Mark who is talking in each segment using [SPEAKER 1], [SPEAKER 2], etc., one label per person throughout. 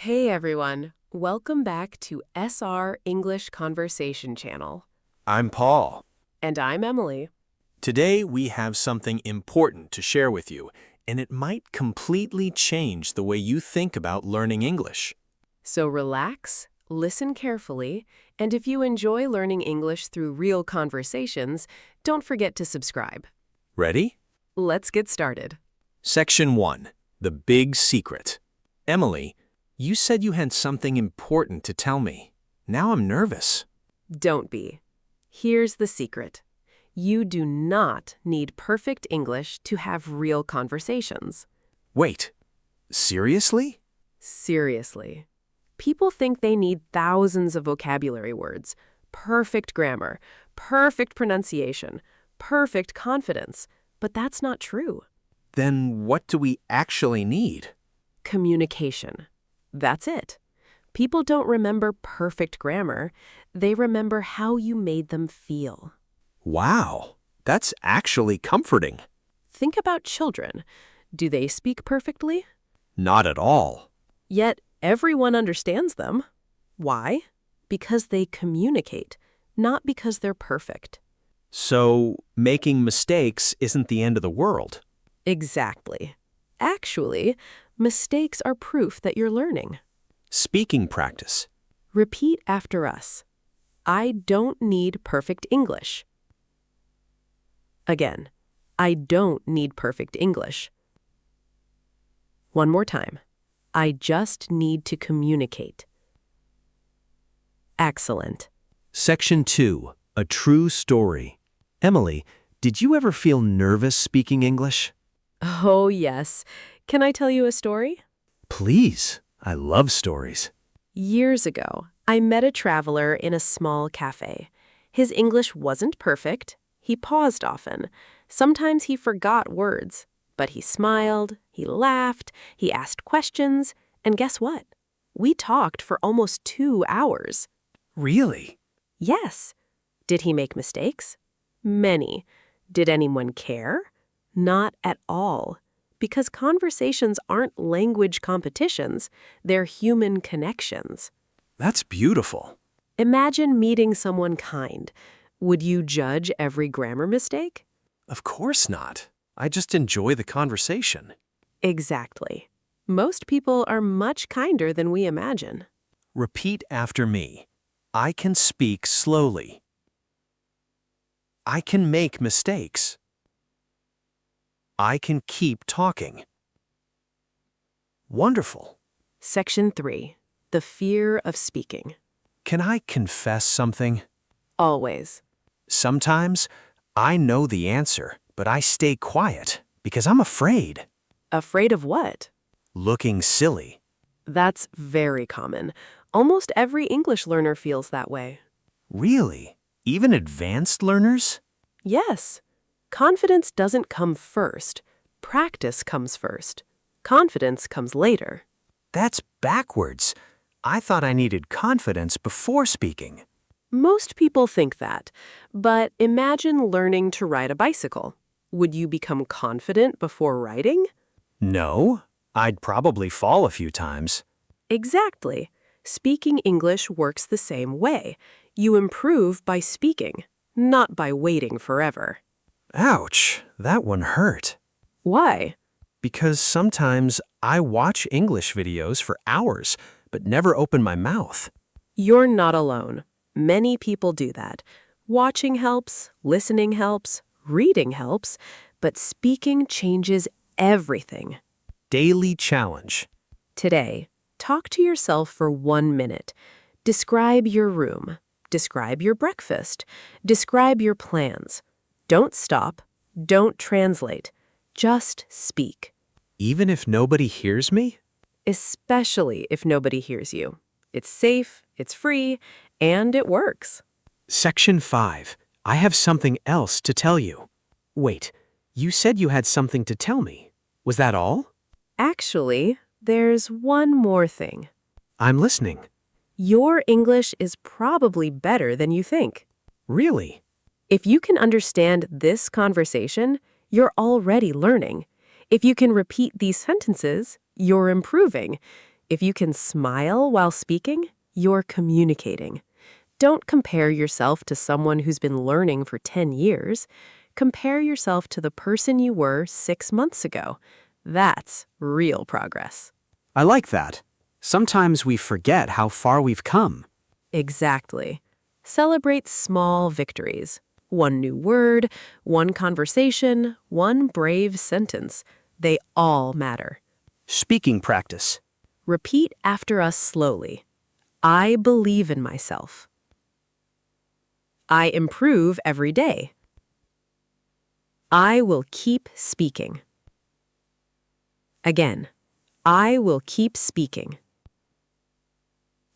[SPEAKER 1] Hey everyone, welcome back to SR English Conversation Channel.
[SPEAKER 2] I'm Paul.
[SPEAKER 1] And I'm Emily.
[SPEAKER 2] Today we have something important to share with you, and it might completely change the way you think about learning English.
[SPEAKER 1] So relax, listen carefully, and if you enjoy learning English through real conversations, don't forget to subscribe.
[SPEAKER 2] Ready?
[SPEAKER 1] Let's get started.
[SPEAKER 2] Section 1. The Big Secret. Emily, you said you had something important to tell me. Now I'm nervous.
[SPEAKER 1] Don't be. Here's the secret. You do not need perfect English to have real conversations.
[SPEAKER 2] Wait, seriously?
[SPEAKER 1] Seriously. People think they need thousands of vocabulary words, perfect grammar, perfect pronunciation, perfect confidence, but that's not true.
[SPEAKER 2] Then what do we actually need?
[SPEAKER 1] Communication. That's it. People don't remember perfect grammar. They remember how you made them feel.
[SPEAKER 2] Wow, that's actually comforting.
[SPEAKER 1] Think about children. Do they speak perfectly?
[SPEAKER 2] Not at all.
[SPEAKER 1] Yet everyone understands them. Why? Because they communicate, not because they're perfect.
[SPEAKER 2] So, making mistakes isn't the end of the world.
[SPEAKER 1] Exactly. Actually, mistakes are proof that you're learning.
[SPEAKER 2] Speaking practice.
[SPEAKER 1] Repeat after us. I don't need perfect English. Again, I don't need perfect English. One more time. I just need to communicate. Excellent.
[SPEAKER 3] Section 2. A True Story. Emily, did you ever feel nervous speaking English?
[SPEAKER 1] Oh, yes. Can I tell you a story?
[SPEAKER 3] Please. I love stories.
[SPEAKER 1] Years ago, I met a traveler in a small cafe. His English wasn't perfect. He paused often. Sometimes he forgot words. But he smiled, he laughed, he asked questions, and guess what? We talked for almost 2 hours.
[SPEAKER 2] Really?
[SPEAKER 1] Yes. Did he make mistakes? Many. Did anyone care? Not at all. Because conversations aren't language competitions, they're human connections.
[SPEAKER 2] That's beautiful.
[SPEAKER 1] Imagine meeting someone kind. Would you judge every grammar mistake?
[SPEAKER 2] Of course not. I just enjoy the conversation.
[SPEAKER 1] Exactly. Most people are much kinder than we imagine.
[SPEAKER 2] Repeat after me. I can speak slowly. I can make mistakes. I can keep talking. Wonderful.
[SPEAKER 1] Section 3. The fear of speaking.
[SPEAKER 2] Can I confess something?
[SPEAKER 1] Always.
[SPEAKER 2] Sometimes I know the answer, but I stay quiet because I'm afraid.
[SPEAKER 1] Afraid of what?
[SPEAKER 2] Looking silly.
[SPEAKER 1] That's very common. Almost every English learner feels that way.
[SPEAKER 2] Really? Even advanced learners?
[SPEAKER 1] Yes. Confidence doesn't come first. Practice comes first. Confidence comes later.
[SPEAKER 2] That's backwards. I thought I needed confidence before speaking.
[SPEAKER 1] Most people think that. But imagine learning to ride a bicycle. Would you become confident before riding?
[SPEAKER 2] No, I'd probably fall a few times.
[SPEAKER 1] Exactly. Speaking English works the same way. You improve by speaking, not by waiting forever.
[SPEAKER 2] Ouch, that one hurt.
[SPEAKER 1] Why?
[SPEAKER 2] Because sometimes I watch English videos for hours, but never open my mouth.
[SPEAKER 1] You're not alone. Many people do that. Watching helps, listening helps, reading helps, but speaking changes everything.
[SPEAKER 2] Daily challenge.
[SPEAKER 1] Today, talk to yourself for 1 minute. Describe your room. Describe your breakfast. Describe your plans. Don't stop. Don't translate. Just speak.
[SPEAKER 2] Even if nobody hears me?
[SPEAKER 1] Especially if nobody hears you. It's safe, it's free, and it works.
[SPEAKER 2] Section 5. I have something else to tell you. Wait, you said you had something to tell me. Was that all?
[SPEAKER 1] Actually, there's one more thing.
[SPEAKER 2] I'm listening.
[SPEAKER 1] Your English is probably better than you think.
[SPEAKER 2] Really?
[SPEAKER 1] If you can understand this conversation, you're already learning. If you can repeat these sentences, you're improving. If you can smile while speaking, you're communicating. Don't compare yourself to someone who's been learning for 10 years. Compare yourself to the person you were 6 months ago. That's real progress.
[SPEAKER 3] I like that. Sometimes we forget how far we've come.
[SPEAKER 1] Exactly. Celebrate small victories. One new word, one conversation, one brave sentence. They all matter.
[SPEAKER 3] Speaking practice.
[SPEAKER 1] Repeat after us slowly. I believe in myself. I improve every day. I will keep speaking. Again, I will keep speaking.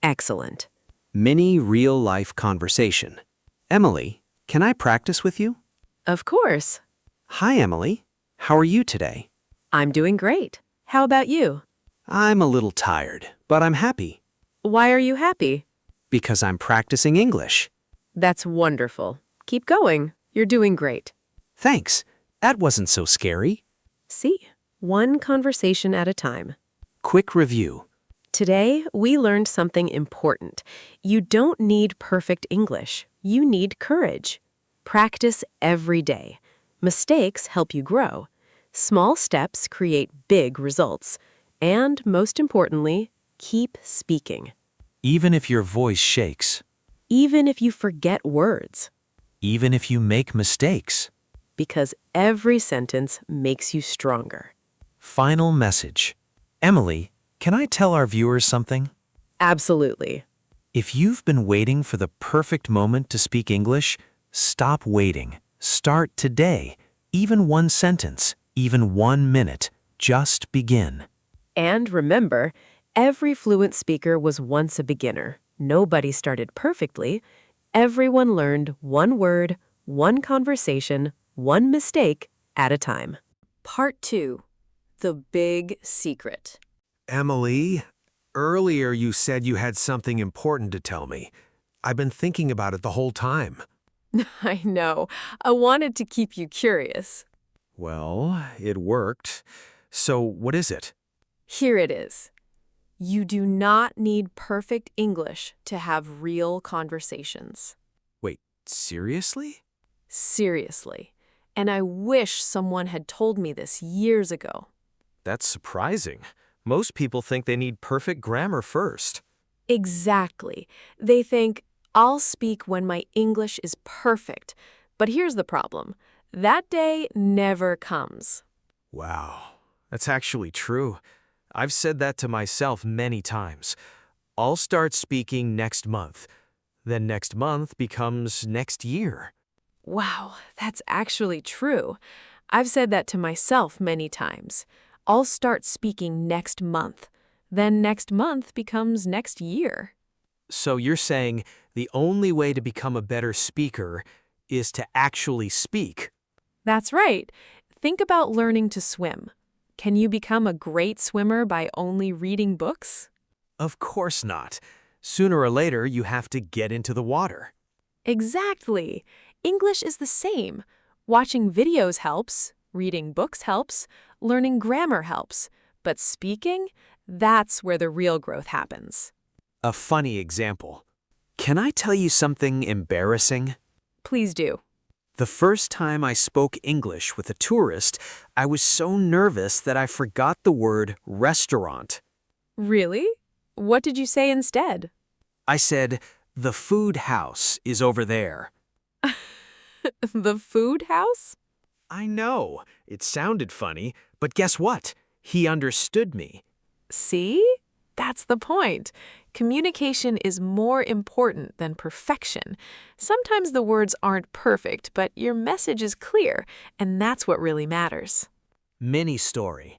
[SPEAKER 1] Excellent.
[SPEAKER 3] Mini real-life conversation. Emily, can I practice with you?
[SPEAKER 1] Of course.
[SPEAKER 3] Hi, Emily. How are you today?
[SPEAKER 1] I'm doing great. How about you?
[SPEAKER 3] I'm a little tired, but I'm happy
[SPEAKER 1] Why are you happy?
[SPEAKER 3] because I'm practicing English.
[SPEAKER 1] That's wonderful. Keep going. You're doing great.
[SPEAKER 3] Thanks. That wasn't so scary.
[SPEAKER 1] See, one conversation at a time.
[SPEAKER 3] Quick review.
[SPEAKER 1] Today, we learned something important. You don't need perfect English. You need courage. Practice every day. Mistakes help you grow. Small steps create big results. And most importantly, keep speaking.
[SPEAKER 2] Even if your voice shakes,
[SPEAKER 1] Even if you forget words.
[SPEAKER 2] even if you make mistakes.
[SPEAKER 1] Because every sentence makes you stronger.
[SPEAKER 2] Final message. Emily, can I tell our viewers something?
[SPEAKER 1] Absolutely.
[SPEAKER 2] If you've been waiting for the perfect moment to speak English, stop waiting. Start today. Even one sentence, even 1 minute. Just begin.
[SPEAKER 1] And remember, every fluent speaker was once a beginner. Nobody started perfectly. Everyone learned one word, one conversation, one mistake at a time. Part 2. The Big Secret.
[SPEAKER 2] Emily, earlier you said you had something important to tell me. I've been thinking about it the whole time.
[SPEAKER 1] I know. I wanted to keep you curious.
[SPEAKER 2] Well, it worked. So what is it?
[SPEAKER 1] Here it is. You do not need perfect English to have real conversations.
[SPEAKER 2] Wait, seriously?
[SPEAKER 1] Seriously. And I wish someone had told me this years ago.
[SPEAKER 2] That's surprising. Most people think they need perfect grammar first.
[SPEAKER 1] Exactly. They think, I'll speak when my English is perfect. But here's the problem. That day never comes.
[SPEAKER 2] Wow, that's actually true. I've said that to myself many times. I'll start speaking next month. Then next month becomes next year.
[SPEAKER 1] Wow, that's actually true. I've said that to myself many times. I'll start speaking next month. Then next month becomes next year.
[SPEAKER 2] So you're saying the only way to become a better speaker is to actually speak.
[SPEAKER 1] That's right. Think about learning to swim. Can you become a great swimmer by only reading books?
[SPEAKER 2] Of course not. Sooner or later, you have to get into the water.
[SPEAKER 1] Exactly. English is the same. Watching videos helps, reading books helps, learning grammar helps. But speaking, that's where the real growth happens.
[SPEAKER 2] A funny example. Can I tell you something embarrassing?
[SPEAKER 1] Please do.
[SPEAKER 2] The first time I spoke English with a tourist, I was so nervous that I forgot the word restaurant.
[SPEAKER 1] Really? What did you say instead?
[SPEAKER 2] I said, "The food house is over there."
[SPEAKER 1] The food house?
[SPEAKER 2] I know, it sounded funny, but guess what? He understood me.
[SPEAKER 1] See? That's the point. Communication is more important than perfection. Sometimes the words aren't perfect, but your message is clear, and that's what really matters.
[SPEAKER 2] Mini story.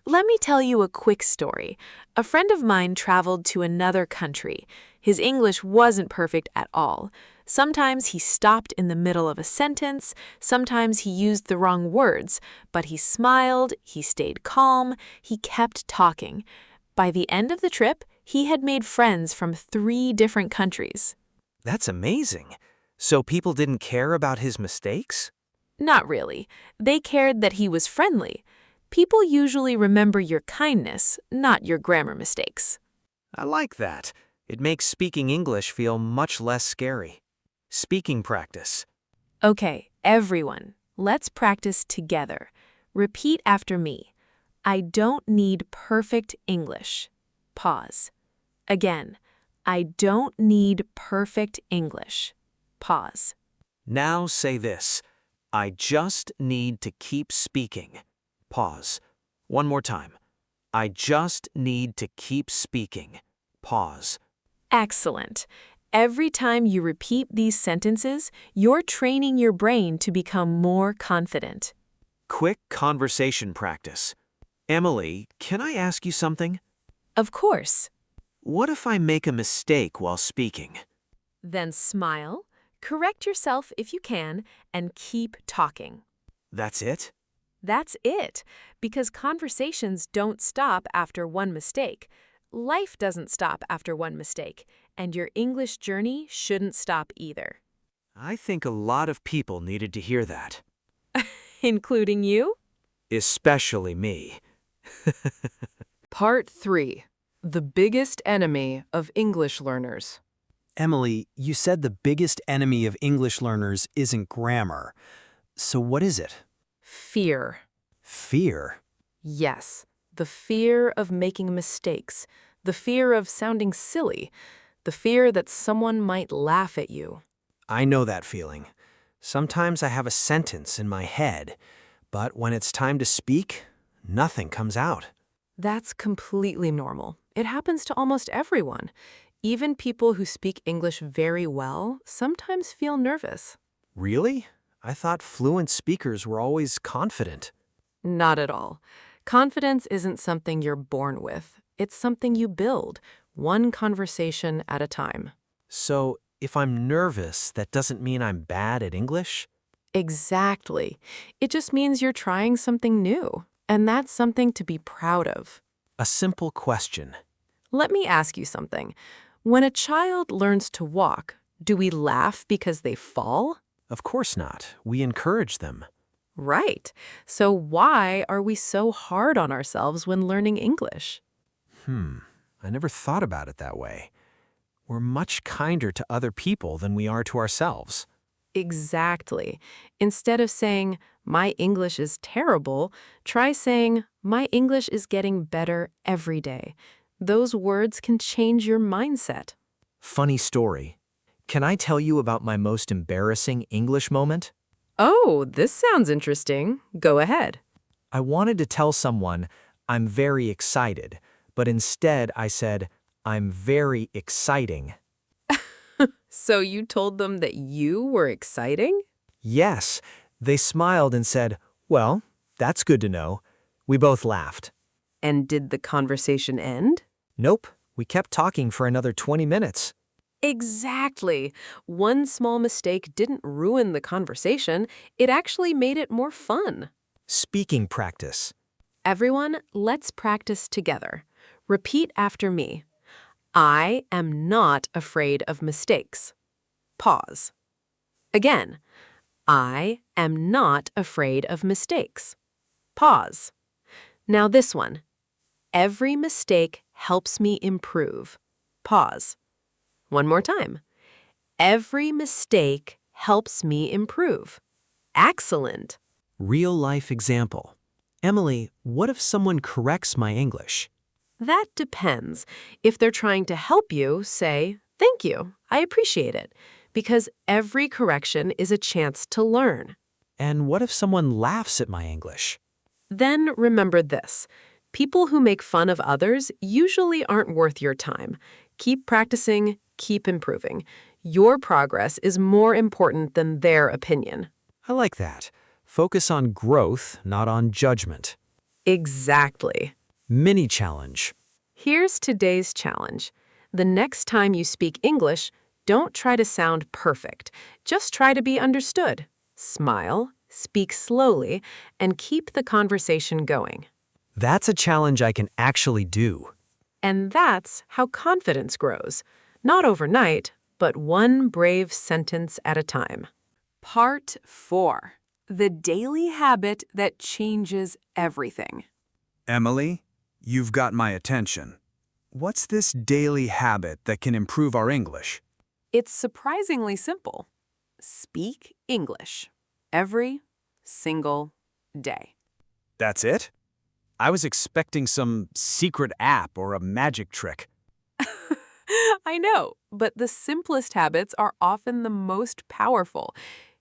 [SPEAKER 1] Let me tell you a quick story. A friend of mine traveled to another country. His English wasn't perfect at all. Sometimes he stopped in the middle of a sentence, sometimes he used the wrong words, but he smiled, he stayed calm, he kept talking. By the end of the trip, he had made friends from 3 different countries.
[SPEAKER 2] That's amazing. So people didn't care about his mistakes?
[SPEAKER 1] Not really. They cared that he was friendly. People usually remember your kindness, not your grammar mistakes.
[SPEAKER 2] I like that. It makes speaking English feel much less scary. Speaking practice.
[SPEAKER 1] Okay, everyone, let's practice together. Repeat after me. I don't need perfect English. Pause. Again, I don't need perfect English. Pause.
[SPEAKER 2] Now say this. I just need to keep speaking. Pause. One more time. I just need to keep speaking. Pause.
[SPEAKER 1] Excellent. Every time you repeat these sentences, you're training your brain to become more confident.
[SPEAKER 2] Quick conversation practice. Emily, can I ask you something?
[SPEAKER 1] Of course.
[SPEAKER 2] What if I make a mistake while speaking?
[SPEAKER 1] Then smile, correct yourself if you can, and keep talking.
[SPEAKER 2] That's it?
[SPEAKER 1] That's it, because conversations don't stop after one mistake. Life doesn't stop after one mistake, and your English journey shouldn't stop either.
[SPEAKER 2] I think a lot of people needed to hear that.
[SPEAKER 1] Including you?
[SPEAKER 2] Especially me.
[SPEAKER 4] Part 3. The biggest enemy of English learners.
[SPEAKER 3] Emily, you said the biggest enemy of English learners isn't grammar. So what is it?
[SPEAKER 4] Fear.
[SPEAKER 3] Fear.
[SPEAKER 4] Yes, the fear of making mistakes, the fear of sounding silly, the fear that someone might laugh at you.
[SPEAKER 3] I know that feeling. Sometimes I have a sentence in my head, but when it's time to speak, nothing comes out.
[SPEAKER 4] That's completely normal. It happens to almost everyone. Even people who speak English very well sometimes feel nervous.
[SPEAKER 3] Really? I thought fluent speakers were always confident.
[SPEAKER 4] Not at all. Confidence isn't something you're born with. It's something you build, one conversation at a time.
[SPEAKER 3] So, if I'm nervous, that doesn't mean I'm bad at English?
[SPEAKER 4] Exactly. It just means you're trying something new, and that's something to be proud of.
[SPEAKER 3] A simple question.
[SPEAKER 4] Let me ask you something. When a child learns to walk, do we laugh because they fall?
[SPEAKER 3] Of course not. We encourage them.
[SPEAKER 4] Right. So why are we so hard on ourselves when learning English?
[SPEAKER 3] I never thought about it that way. We're much kinder to other people than we are to ourselves.
[SPEAKER 4] Exactly. Instead of saying, my English is terrible, try saying, my English is getting better every day. Those words can change your mindset.
[SPEAKER 3] Funny story. Can I tell you about my most embarrassing English moment?
[SPEAKER 4] Oh, this sounds interesting. Go ahead.
[SPEAKER 3] I wanted to tell someone, I'm very excited, but instead I said, I'm very exciting.
[SPEAKER 4] So you told them that you were exciting?
[SPEAKER 3] Yes, they smiled and said, well, that's good to know. We both laughed.
[SPEAKER 4] And did the conversation end?
[SPEAKER 3] Nope, we kept talking for another 20 minutes.
[SPEAKER 4] Exactly. One small mistake didn't ruin the conversation. It actually made it more fun.
[SPEAKER 3] Speaking practice.
[SPEAKER 4] Everyone, let's practice together. Repeat after me. I am not afraid of mistakes. Pause. Again. I am not afraid of mistakes. Pause. Now this one. Every mistake helps me improve. Pause. One more time. Every mistake helps me improve. Excellent.
[SPEAKER 3] Real life example. Emily, what if someone corrects my English?
[SPEAKER 4] That depends. If they're trying to help you, say, thank you, I appreciate it, because every correction is a chance to learn.
[SPEAKER 3] And what if someone laughs at my English?
[SPEAKER 4] Then remember this. People who make fun of others usually aren't worth your time. Keep practicing, keep improving. Your progress is more important than their opinion.
[SPEAKER 3] I like that. Focus on growth, not on judgment.
[SPEAKER 4] Exactly.
[SPEAKER 3] Mini challenge.
[SPEAKER 4] Here's today's challenge. The next time you speak English, don't try to sound perfect. Just try to be understood. Smile, speak slowly, and keep the conversation going.
[SPEAKER 3] That's a challenge I can actually do.
[SPEAKER 4] And that's how confidence grows. Not overnight, but one brave sentence at a time.
[SPEAKER 5] Part 4. The daily habit that changes everything.
[SPEAKER 6] Emily, you've got my attention.
[SPEAKER 3] What's this daily habit that can improve our English?
[SPEAKER 5] It's surprisingly simple. Speak English every single day.
[SPEAKER 3] That's it? I was expecting some secret app or a magic trick.
[SPEAKER 5] I know, but the simplest habits are often the most powerful.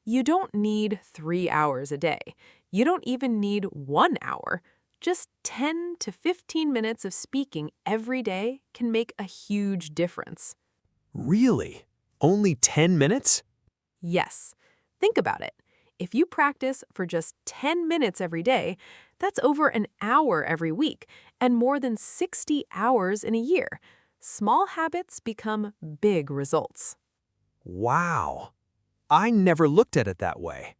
[SPEAKER 5] You don't need 3 hours a day. You don't even need 1 hour. Just 10 to 15 minutes of speaking every day can make a huge difference.
[SPEAKER 3] Really? Only 10 minutes?
[SPEAKER 5] Yes. Think about it. If you practice for just 10 minutes every day, that's over an hour every week and more than 60 hours in a year. Small habits become big results.
[SPEAKER 3] Wow. I never looked at it that way.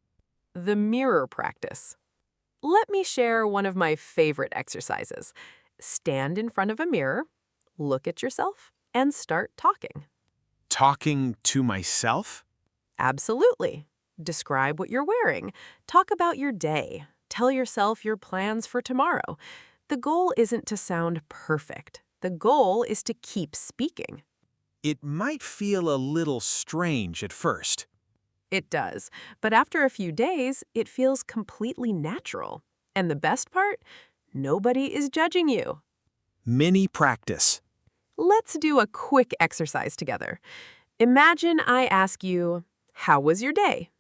[SPEAKER 5] The mirror practice. Let me share one of my favorite exercises. Stand in front of a mirror, look at yourself, and start talking.
[SPEAKER 3] Talking to myself?
[SPEAKER 5] Absolutely. Describe what you're wearing. Talk about your day. Tell yourself your plans for tomorrow. The goal isn't to sound perfect. The goal is to keep speaking.
[SPEAKER 3] It might feel a little strange at first.
[SPEAKER 5] It does, but after a few days, it feels completely natural. And the best part? Nobody is judging you.
[SPEAKER 3] Mini practice.
[SPEAKER 5] Let's do a quick exercise together. Imagine I ask you, how was your day?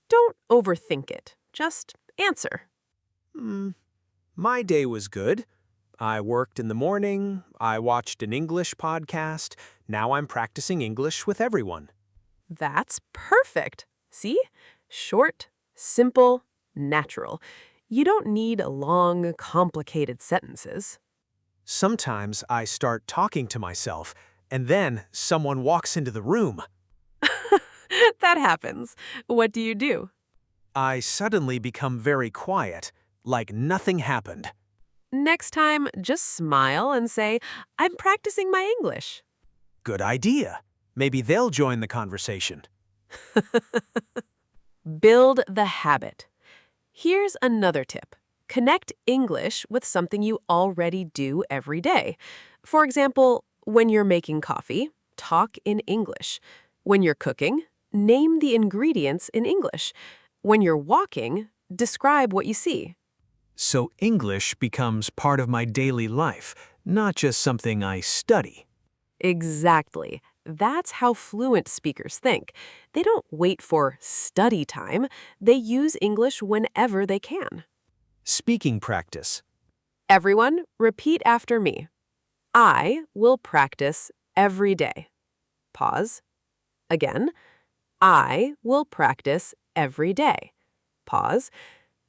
[SPEAKER 5] Don't overthink it. Just answer.
[SPEAKER 3] My day was good. I worked in the morning, I watched an English podcast, now I'm practicing English with everyone.
[SPEAKER 5] That's perfect. See? Short, simple, natural. You don't need long, complicated sentences.
[SPEAKER 3] Sometimes I start talking to myself, and then someone walks into the room.
[SPEAKER 5] That happens. What do you do?
[SPEAKER 3] I suddenly become very quiet, like nothing happened.
[SPEAKER 5] Next time, just smile and say, I'm practicing my English.
[SPEAKER 3] Good idea. Maybe they'll join the conversation.
[SPEAKER 5] Build the habit. Here's another tip. Connect English with something you already do every day. For example, when you're making coffee, talk in English. When you're cooking, name the ingredients in English. When you're walking, describe what you see.
[SPEAKER 3] So English becomes part of my daily life, not just something I study.
[SPEAKER 5] Exactly. That's how fluent speakers think. They don't wait for study time. They use English whenever they can.
[SPEAKER 3] Speaking practice.
[SPEAKER 5] Everyone, repeat after me. I will practice every day. Pause. Again. I will practice every day. Pause.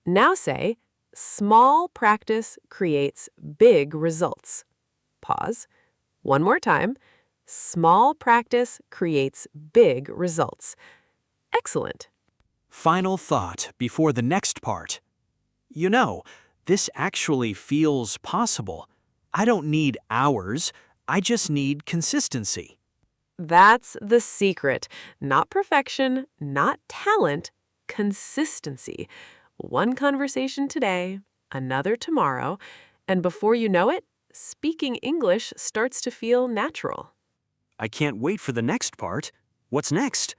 [SPEAKER 5] Now say, small practice creates big results. Pause. One more time. Small practice creates big results. Excellent.
[SPEAKER 3] Final thought before the next part. You know, this actually feels possible. I don't need hours, I just need consistency.
[SPEAKER 5] That's the secret. Not perfection, not talent, consistency. One conversation today, another tomorrow, and before you know it, speaking English starts to feel natural.
[SPEAKER 3] I can't wait for the next part. What's next?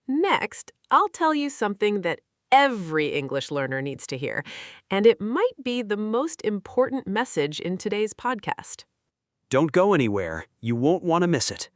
[SPEAKER 5] Next, I'll tell you something that every English learner needs to hear, and it might be the most important message in today's podcast.
[SPEAKER 3] Don't go anywhere. You won't want to miss it.